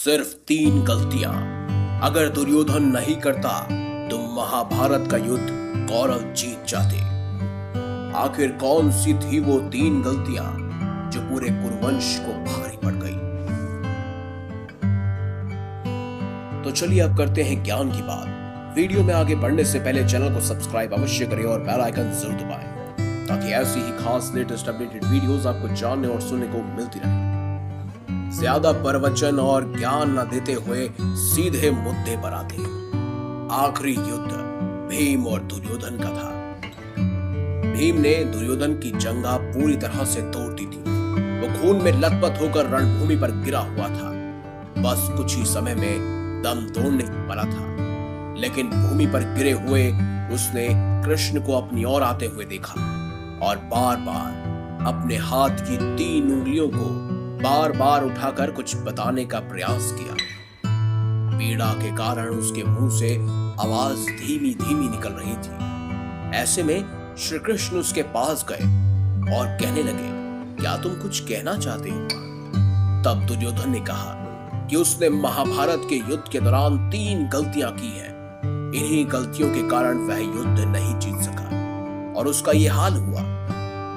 सिर्फ 3 गलतियां अगर दुर्योधन नहीं करता तो महाभारत का युद्ध कौरव जीत जाते। आखिर कौन सी थी वो 3 गलतियां जो पूरे कुरुवंश को भारी पड़ गई। तो चलिए अब करते हैं ज्ञान की बात। वीडियो में आगे बढ़ने से पहले चैनल को सब्सक्राइब अवश्य करें और बेल आइकन जरूर दबाएं ताकि ऐसी ही खास लेटेस्ट अपडेटेड वीडियोस आपको जानने और सुनने को मिलती रहे। ज्यादा प्रवचन और ज्ञान न देते हुए सीधे मुद्दे पर आते हैं। आखिरी युद्ध भीम और दुर्योधन का था। भीम ने दुर्योधन की जंगा पूरी तरह से तोड़ दी थी। वो खून में लथपथ होकर रणभूमि पर गिरा हुआ था। बस कुछ ही समय में दम तोड़ने वाला था, लेकिन भूमि पर गिरे हुए उसने कृष्ण को अपनी ओर आते हुए देखा और बार बार अपने हाथ की 3 उंगलियों को बार बार उठाकर कुछ बताने का प्रयास किया। पीड़ा के कारण उसके मुंह से आवाज धीमी धीमी निकल रही थी। ऐसे में श्री कृष्ण उसके पास गए और कहने लगे, क्या तुम कुछ कहना चाहते हो? तब दुर्योधन ने कहा कि उसने महाभारत के युद्ध के दौरान 3 गलतियां की हैं। इन्हीं गलतियों के कारण वह युद्ध नहीं जीत सका और उसका यह हाल हुआ।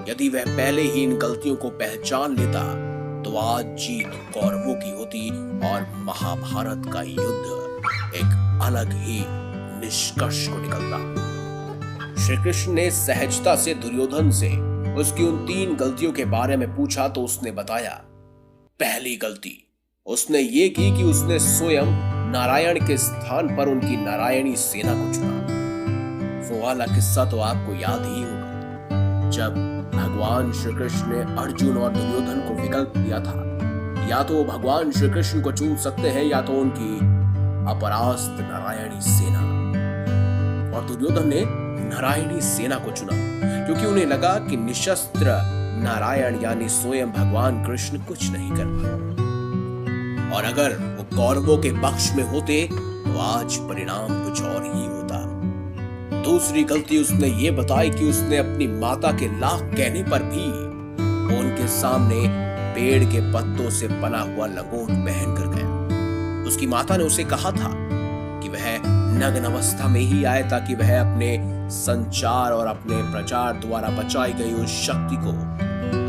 यदि वह पहले ही इन गलतियों को पहचान लेता तो आज जीत कौरवों की होती और महाभारत का युद्ध एक अलग ही निष्कर्ष को निकलता। श्री कृष्ण ने सहजता से दुर्योधन से उसकी उन 3 गलतियों के बारे में पूछा तो उसने बताया। पहली गलती उसने ये की कि उसने स्वयं नारायण के स्थान पर उनकी नारायणी सेना को चुना। वो वाला किस्सा तो आपको याद ही होगा, जब भगवान श्री कृष्ण ने अर्जुन और दुर्योधन को विकल्प दिया था, या तो भगवान श्री कृष्ण को चुन सकते हैं या तो उनकी अपरास्त नारायणी सेना। और दुर्योधन ने नारायणी सेना को चुना क्योंकि उन्हें लगा कि निशस्त्र नारायण यानी स्वयं भगवान कृष्ण कुछ नहीं कर पाए और अगर वो कौरवों के पक्ष में होते तो आज परिणाम कुछ और ही होता। दूसरी गलती उसने ये बताई कि उसने अपनी माता के लाख कहने पर भी उनके सामने पेड़ के पत्तों से बना हुआ लंगोट पहन कर गया। उसकी माता ने उसे कहा था कि वह नग्न अवस्था में ही आए ताकि वह अपने संचार और अपने प्रचार द्वारा बचाई गई उस शक्ति को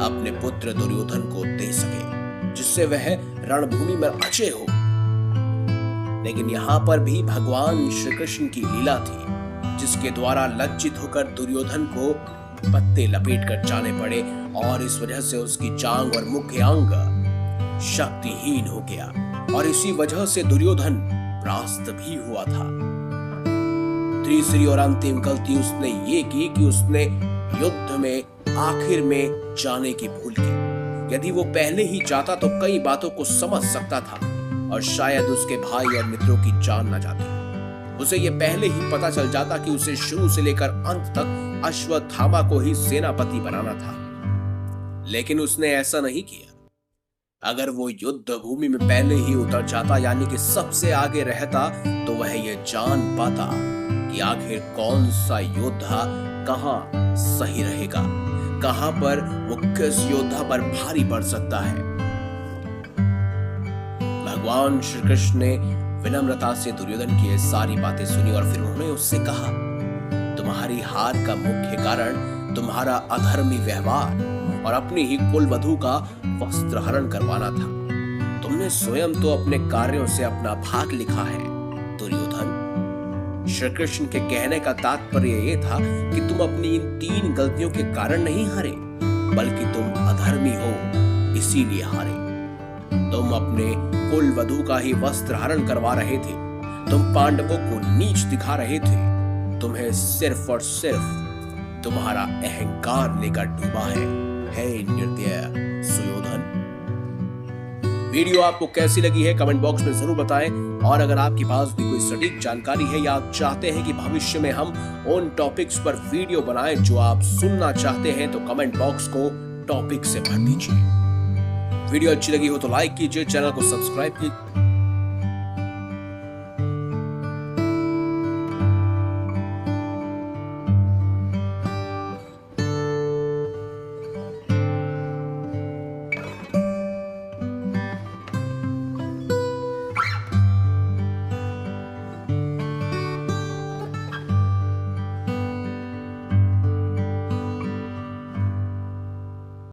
अपने पुत्र दुर्योधन को दे सके, जिससे वह रणभूमि में अजय हो। लेकिन यहाँ पर भी भगवान श्री कृष्ण की लीला थी, जिसके द्वारा लज्जित होकर दुर्योधन को पत्ते लपेट कर जाने पड़े और इस वजह से उसकी जांग और मुख्य अंग शक्तिहीन हो गया और इसी वजह से दुर्योधन परास्त भी हुआ था। तीसरी और अंतिम गलती उसने ये की कि उसने युद्ध में आखिर में जाने की भूल की। यदि वो पहले ही जाता तो कई बातों को समझ सकता था और शायद उसके भाई और मित्रों की जान न जाती। उसे ये पहले ही पता चल जाता कि उसे शुरू से लेकर अंत तक अश्वत्थामा को ही सेनापति बनाना था, लेकिन उसने ऐसा नहीं किया। अगर वो युद्ध भूमि में पहले ही उतर जाता यानी कि सबसे आगे रहता तो वह ये जान पाता कि आखिर कौन सा योद्धा कहां सही रहेगा, कहां पर वो किस योद्धा पर भारी पड़ सकता है। भगवान श्री कृष्ण ने विनम्रता से दुर्योधन की ये सारी बातें सुनी और फिर उन्होंने उससे कहा, तुम्हारी हार का मुख्य कारण तुम्हारा अधर्मी व्यवहार और अपनी ही कुलवधू का वस्त्रहरण करवाना था। तुमने स्वयं तो अपने कार्यों से अपना भाग लिखा है दुर्योधन। श्री कृष्ण के कहने का तात्पर्य ये था कि तुम अपनी इन 3 गलतियों के कारण नहीं हारे, बल्कि तुम अधर्मी हो इसीलिए हारे। तुम अपने कुल वधू का ही वस्त्र हरण करवा रहे थे, तुम पांडवों को नीच दिखा रहे थे। तुम्हें सिर्फ और सिर्फ तुम्हारा अहंकार लेकर डूबा है, हे निर्दय सुयोधन। वीडियो आपको कैसी लगी है कमेंट बॉक्स में जरूर बताएं और अगर आपके पास भी कोई सटीक जानकारी है या आप चाहते हैं कि भविष्य में हम उन टॉपिक्स पर वीडियो बनाएं जो आप सुनना चाहते हैं तो कमेंट बॉक्स को टॉपिक से भर दीजिए। वीडियो अच्छी लगी हो तो लाइक कीजिए, चैनल को सब्सक्राइब कीजिए